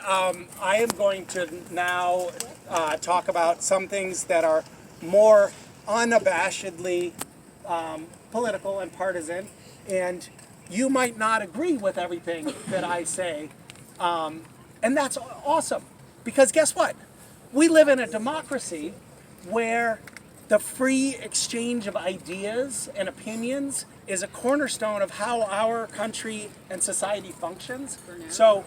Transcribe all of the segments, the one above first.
I am going to now talk about some things that are more unabashedly political and partisan, and you might not agree with everything that I say, and that's awesome, because guess what? We live in a democracy where the free exchange of ideas and opinions is a cornerstone of how our country and society functions. So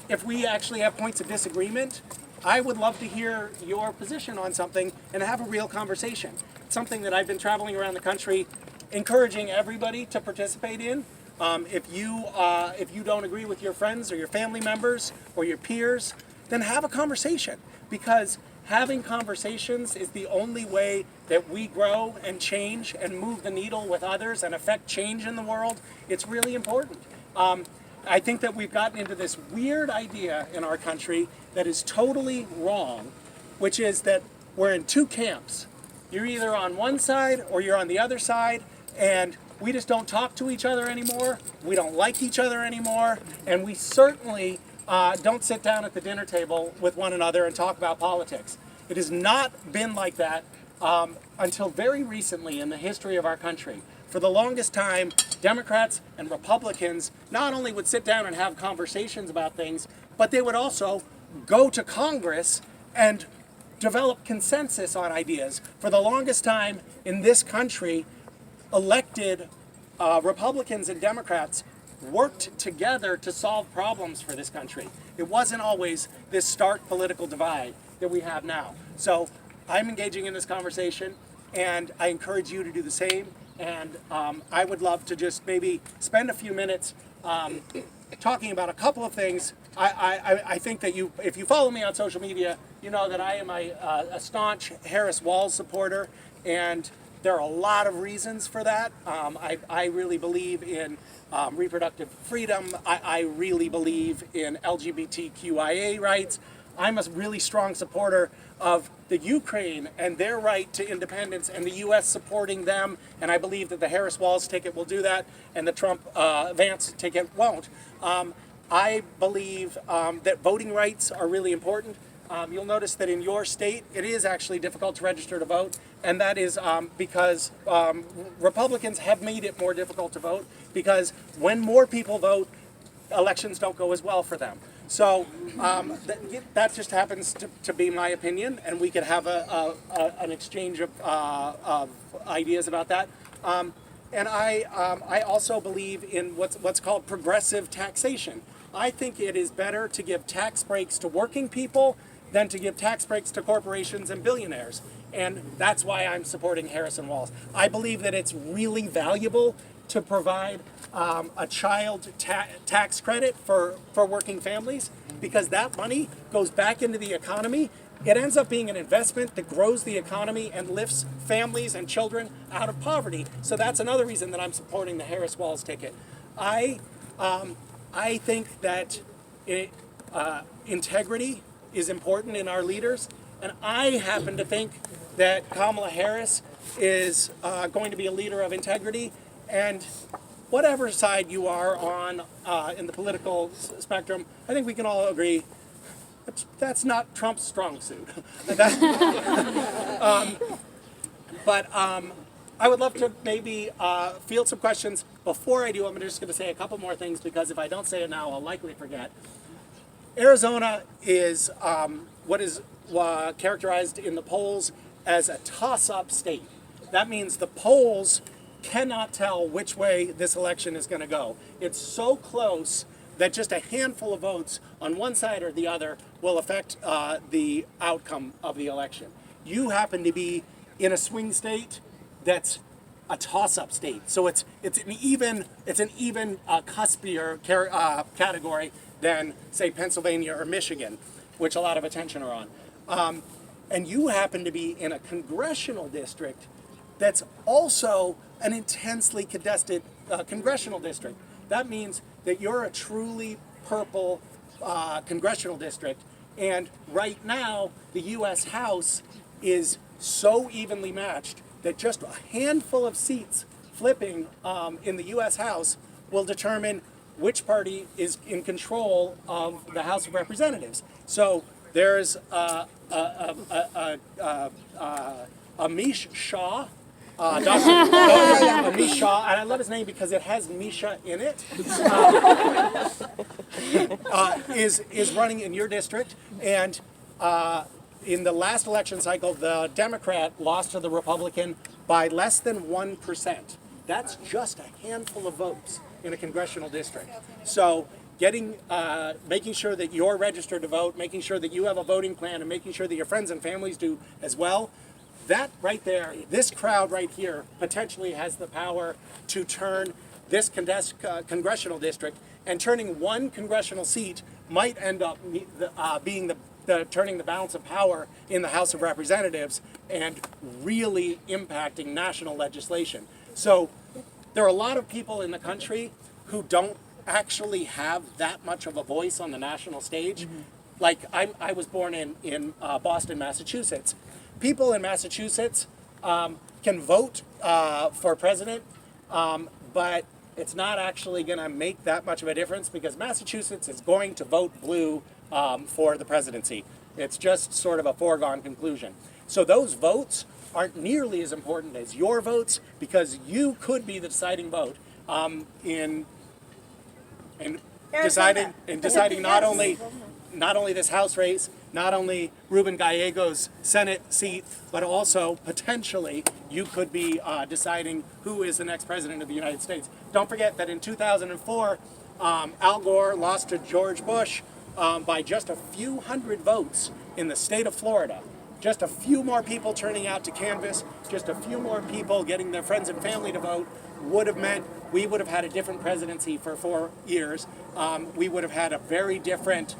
if we actually have points of disagreement, I would love to hear your position on something and have a real conversation. It's something that I've been traveling around the country encouraging everybody to participate in. If you don't agree with your friends or your family members or your peers, then have a conversation, because having conversations is the only way that we grow and change and move the needle with others and affect change in the world. It's really important. I think that we've gotten into this weird idea in our country that is totally wrong, which is that we're in two camps. You're either on one side or you're on the other side, and we just don't talk to each other anymore. We don't like each other anymore, and we certainly don't sit down at the dinner table with one another and talk about politics. It has not been like that until very recently in the history of our country. For the longest time, Democrats and Republicans not only would sit down and have conversations about things, but they would also go to Congress and develop consensus on ideas. For the longest time in this country, elected Republicans and Democrats worked together to solve problems for this country. It wasn't always this stark political divide that we have now. So I'm engaging in this conversation, and I encourage you to do the same. And I would love to just maybe spend a few minutes talking about a couple of things. I think that if you follow me on social media, you know that I am a staunch Harris-Walz supporter, and there are a lot of reasons for that. I really believe in reproductive freedom. I really believe in LGBTQIA rights. I'm a really strong supporter of the Ukraine and their right to independence, and the U.S. supporting them, and I believe that the Harris-Walz ticket will do that, and the Trump-Vance ticket won't. I believe that voting rights are really important. You'll notice that in your state, it is actually difficult to register to vote, and that is because Republicans have made it more difficult to vote, because when more people vote, elections don't go as well for them. So that just happens to be my opinion, and we could have an exchange of ideas about that. And I also believe in what's called progressive taxation. I think it is better to give tax breaks to working people than to give tax breaks to corporations and billionaires. And that's why I'm supporting Harris-Walz. I believe that it's really valuable to provide a child tax credit for working families, because that money goes back into the economy. It ends up being an investment that grows the economy and lifts families and children out of poverty. So that's another reason that I'm supporting the Harris-Walz ticket. I think that integrity is important in our leaders, and I happen to think that Kamala Harris is going to be a leader of integrity. And whatever side you are on in the political spectrum, I think we can all agree that's not Trump's strong suit. But I would love to maybe field some questions. Before I do, I'm just going to say a couple more things, because if I don't say it now, I'll likely forget. Arizona is what is characterized in the polls as a toss-up state. That means the polls cannot tell which way this election is going to go. It's so close that just a handful of votes on one side or the other will affect the outcome of the election. You happen to be in a swing state that's a toss-up state, so it's an even cuspier category than, say, Pennsylvania or Michigan, which a lot of attention are on. And you happen to be in a congressional district that's also an intensely contested congressional district. That means that you're a truly purple congressional district, and right now the U.S. House is so evenly matched that just a handful of seats flipping in the U.S. House will determine which party is in control of the House of Representatives. So there's a Misha, Dr. Misha, and I love his name because it has Misha in it, is running in your district, and in the last election cycle, the Democrat lost to the Republican by less than 1%. That's just a handful of votes in a congressional district. So making sure that you're registered to vote, making sure that you have a voting plan, and making sure that your friends and families do as well, that right there, this crowd right here, potentially has the power to turn this congressional district, and turning one congressional seat might end up being turning the balance of power in the House of Representatives and really impacting national legislation. So there are a lot of people in the country who don't actually have that much of a voice on the national stage. Like I was born in Boston, Massachusetts. People in Massachusetts can vote for president, but it's not actually going to make that much of a difference because Massachusetts is going to vote blue for the presidency. It's just sort of a foregone conclusion. So those votes aren't nearly as important as your votes because you could be the deciding vote in deciding not only this House race, not only Ruben Gallego's Senate seat, but also potentially you could be deciding who is the next president of the United States. Don't forget that in 2004, Al Gore lost to George Bush by just a few hundred votes in the state of Florida. Just a few more people turning out to canvass, just a few more people getting their friends and family to vote would have meant we would have had a different presidency for 4 years. We would have had a very different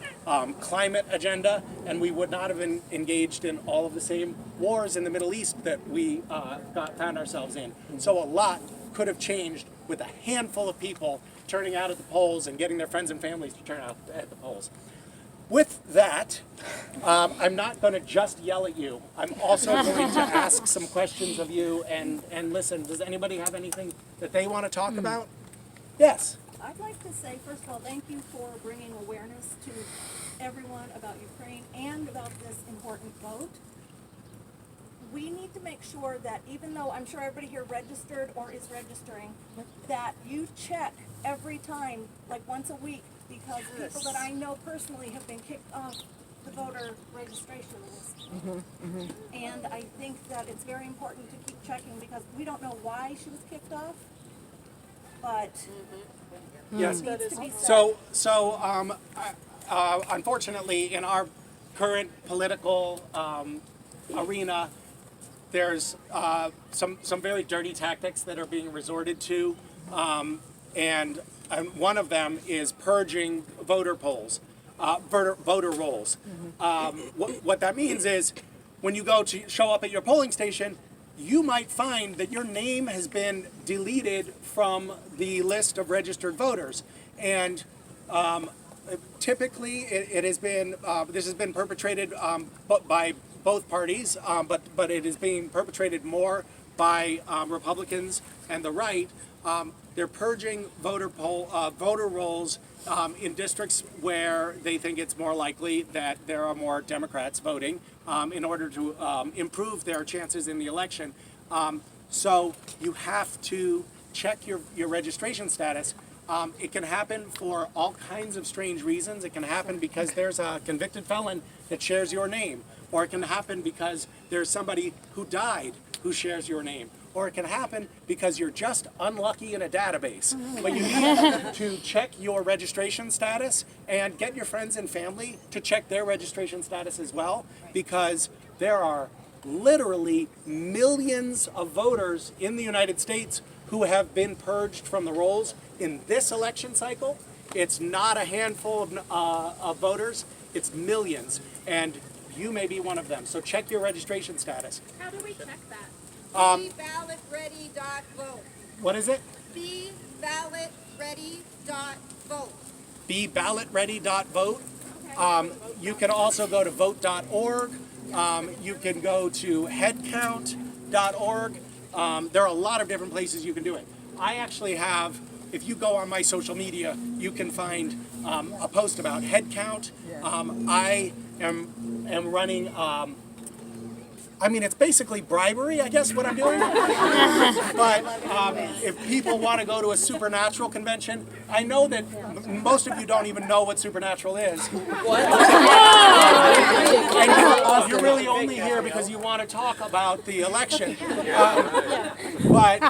climate agenda, and we would not have been engaged in all of the same wars in the Middle East that we found ourselves in. So a lot could have changed with a handful of people turning out at the polls and getting their friends and families to turn out at the polls. With that, I'm not going to just yell at you. I'm also going to ask some questions of you and listen. Does anybody have anything that they want to talk about? Yes. I'd like to say, first of all, thank you for bringing awareness to everyone about Ukraine and about this important vote. We need to make sure that even though I'm sure everybody here registered or is registering, that you check every time, like once a week, because people that I know personally have been kicked off the voter registration list. And I think that it's very important to keep checking because we don't know why she was kicked off, but Yes. it needs to be said. So unfortunately, in our current political arena, there's some very dirty tactics that are being resorted to, and one of them is purging voter rolls. What that means is when you go to show up at your polling station, you might find that your name has been deleted from the list of registered voters. And typically it has been, this has been perpetrated by both parties, but it is being perpetrated more by Republicans and the right. They're purging voter rolls in districts where they think it's more likely that there are more Democrats voting in order to improve their chances in the election. So you have to check your registration status. It can happen for all kinds of strange reasons. It can happen because there's a convicted felon that shares your name, or it can happen because there's somebody who died who shares your name. Or it can happen because you're just unlucky in a database. But you need to check your registration status and get your friends and family to check their registration status as well, because there are literally millions of voters in the United States who have been purged from the rolls in this election cycle. It's not a handful of voters, it's millions, and you may be one of them. So check your registration status. How do we check that? BeBallotReady.vote. What is it? BeBallotReady.vote. BeBallotReady.vote. You can also go to vote.org. You can go to headcount.org. There are a lot of different places you can do it. I actually have if you go on my social media, you can find a post about head count. I am running. I mean, it's basically bribery, I guess, what I'm doing. But if people want to go to a supernatural convention, I know that most of you don't even know what supernatural is. And you're really only here because you want to talk about the election. But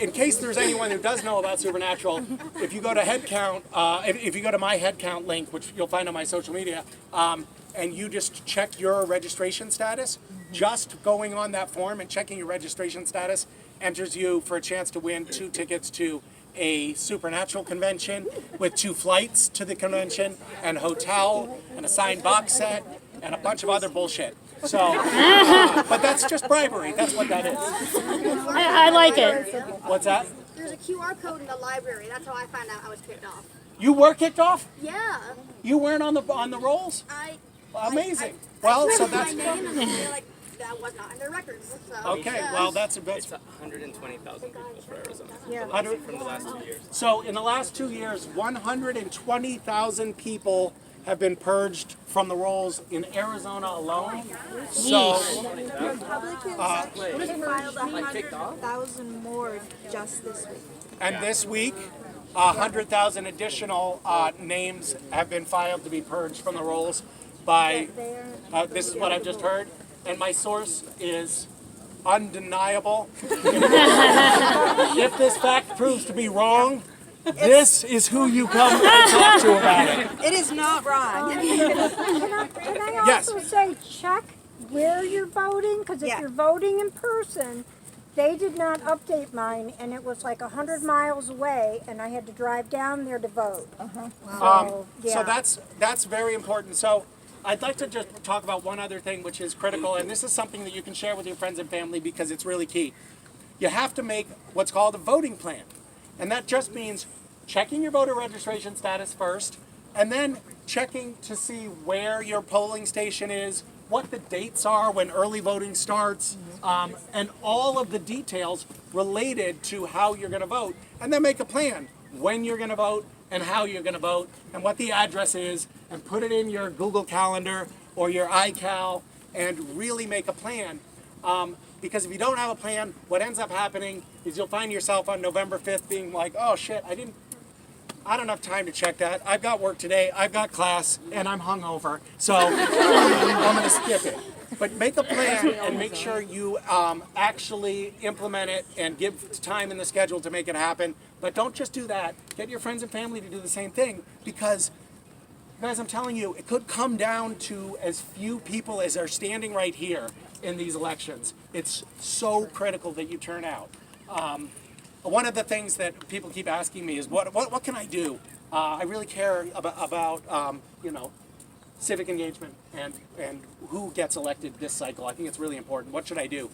in case there's anyone who does know about supernatural, if you go to headcount, if you go to my headcount link, which you'll find on my social media, and you just check your registration status, just going on that form and checking your registration status enters you for a chance to win 2 tickets to a supernatural convention with 2 flights to the convention and hotel and a signed box set and a bunch of other bullshit. So, but that's just bribery. That's what that is. I like it. What's that? There's a QR code in the library. That's how I found out I was kicked off. You were kicked off? Yeah. You weren't on the rolls? Amazing. Well, so that's my name and they're like, that was not in their records. So, okay. Well, that's It's 120,000 people for Arizona. Yeah. From the last 2 years. So in the last 2 years, 120,000 people have been purged from the rolls in Arizona alone. So Republicans filed 100,000 more just this week. and this week, 100,000 additional names have been filed to be purged from the rolls by. This is what I've just heard, and my source is undeniable. If this fact proves to be wrong, this is who you come and talk to about it. It is not wrong. Can I Yes. also say check where you're voting? Because if Yeah. you're voting in person, they did not update mine, and it was like 100 miles away, and I had to drive down there to vote. So that's very important. So I'd like to just talk about one other thing which is critical, and this is something that you can share with your friends and family because it's really key. You have to make what's called a voting plan. And that just means checking your voter registration status first, and then checking to see where your polling station is, what the dates are when early voting starts, and all of the details related to how you're going to vote. And then make a plan when you're going to vote and how you're going to vote and what the address is, and put it in your Google Calendar or your iCal and really make a plan. Because if you don't have a plan, what ends up happening is you'll find yourself on November 5th being like, oh shit, I don't have time to check that. I've got work today, I've got class, and I'm hungover, so I'm going to skip it. But make a plan and make sure you actually implement it and give time in the schedule to make it happen. But don't just do that. Get your friends and family to do the same thing because, guys, I'm telling you, it could come down to as few people as are standing right here in these elections. It's so critical that you turn out. One of the things that people keep asking me is, what can I do? I really care about civic engagement and who gets elected this cycle. I think it's really important. What should I do?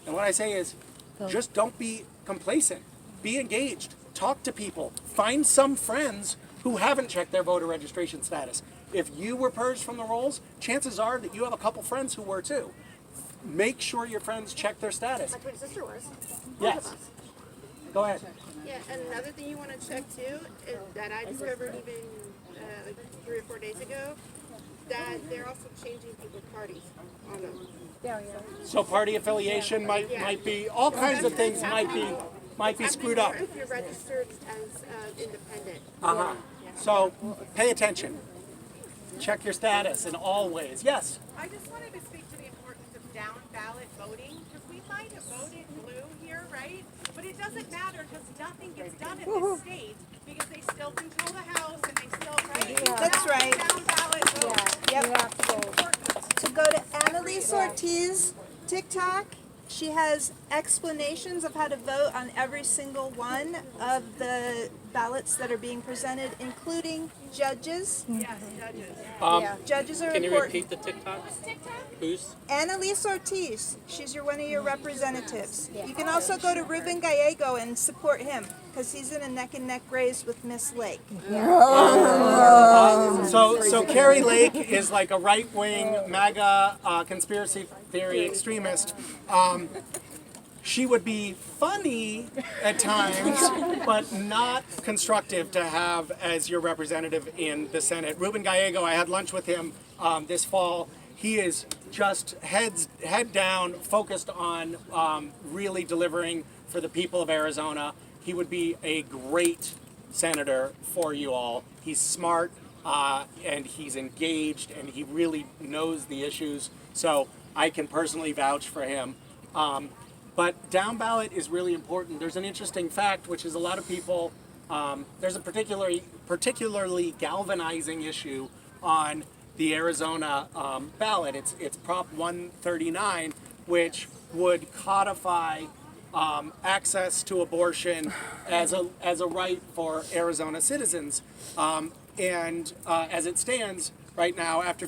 And what I say is, just don't be complacent. Be engaged. Talk to people. Find some friends who haven't checked their voter registration status. If you were purged from the rolls, chances are that you have a couple friends who were too. Make sure your friends check their status. My twin sister was. Yes. Go ahead. Yeah, and another thing you want to check too is that I discovered even like 3 or 4 days ago that they're also changing people's parties on them. So party affiliation might be all kinds of things might be screwed up. If you're registered as independent. So pay attention. Check your status in all ways. Yes. I just wanted to speak to the importance of down ballot voting, because we might have voted blue here, right? But it doesn't matter because nothing gets done in this state because they still control the House and they still, right? That's right. Down ballot voting. Yep. To go to Annalise Ortiz TikTok, she has explanations of how to vote on every single one of the ballots that are being presented, including judges. Yes, judges. Judges are Can you important. repeat the TikTok? Who's? Annalise Ortiz, she's one of your representatives. You can also go to Ruben Gallego and support him because he's in a neck and neck race with Miss Lake. So Carrie Lake is like a right-wing MAGA conspiracy theory extremist. She would be funny at times, but not constructive to have as your representative in the Senate. Ruben Gallego, I had lunch with him this fall. He is just head down, focused on really delivering for the people of Arizona. He would be a great senator for you all. He's smart and he's engaged and he really knows the issues. So I can personally vouch for him. But down ballot is really important. There's an interesting fact, which is a lot of people, there's a particularly galvanizing issue on the Arizona ballot. It's Prop 139, which would codify access to abortion as a right for Arizona citizens. And as it stands right now, after